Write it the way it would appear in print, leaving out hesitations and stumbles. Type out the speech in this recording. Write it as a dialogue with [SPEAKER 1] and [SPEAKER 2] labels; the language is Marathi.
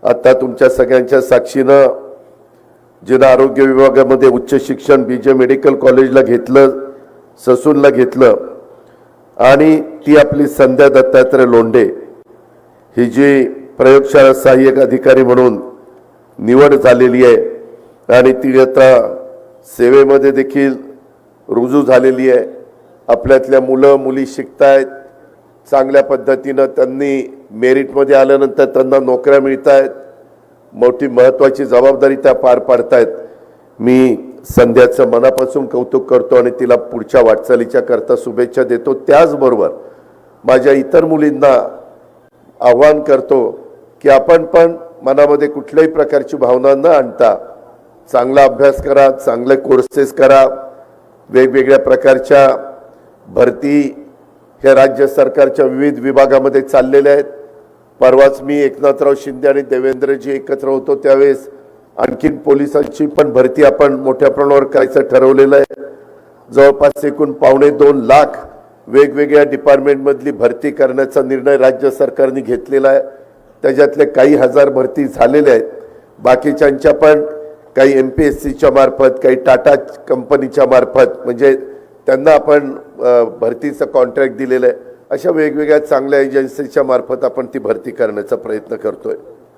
[SPEAKER 1] आता तुमच्या सगळ्यांच्या साक्षीनं जिना आरोग्य विभागामध्ये उच्च शिक्षण बीजे मेडिकल कॉलेजला घेतलं, ससूनला घेतलं आणि ती आपली संध्या दत्तात्रय लोंढे ही जी प्रयोगशाळा सहाय्यक अधिकारी म्हणून निवड झालेली आहे आणि ती आता सेवेमध्ये देखील रुजू झालेली आहे। आपल्यातल्या मुलं मुली शिकतायत, चांगल्या पद्धतीनं त्यांनी मेरिटमध्ये आल्यानंतर त्यांना नोकऱ्या मिळतायत, मोठी महत्त्वाची जबाबदारी त्या पार पाडतायत। मी संध्याचं मनापासून कौतुक करतो आणि तिला पुढच्या वाटचालीच्या करता शुभेच्छा देतो। त्याचबरोबर माझ्या इतर मुलींना आव्हान करतो की आपण पण मनामध्ये कुठल्याही प्रकारची भावना न आणता चांगला अभ्यास करा, चांगले कोर्सेस करा, वेगवेगळ्या प्रकारच्या भरती ह्या राज्य सरकारच्या विविध विभागामध्ये चाललेल्या आहेत। परवाच मी एकनाथराव शिंदे आणि देवेंद्रजी एकत्र होतो त्यावेळेस आणखीन पोलिसांची पण भरती आपण मोठ्या प्रमाणावर करायचं ठरवलेलं आहे। जवळपास एकूण 2.25 लाख वेगवेगळ्या डिपार्टमेंटमधली भरती करण्याचा निर्णय राज्य सरकारने घेतलेला आहे। त्याच्यातले काही हजार भरती झालेल्या आहेत, बाकीच्यांच्या पण काही MPSCच्या मार्फत, काही टाटा कंपनीच्या मार्फत, म्हणजे त्यांना आपण भरतीचं कॉन्ट्रॅक्ट दिलेलं आहे। अशा वेगवेगळ्या चांगल्या एजन्सीच्या मार्फत आपण ती भरती करण्याचा प्रयत्न करतोय।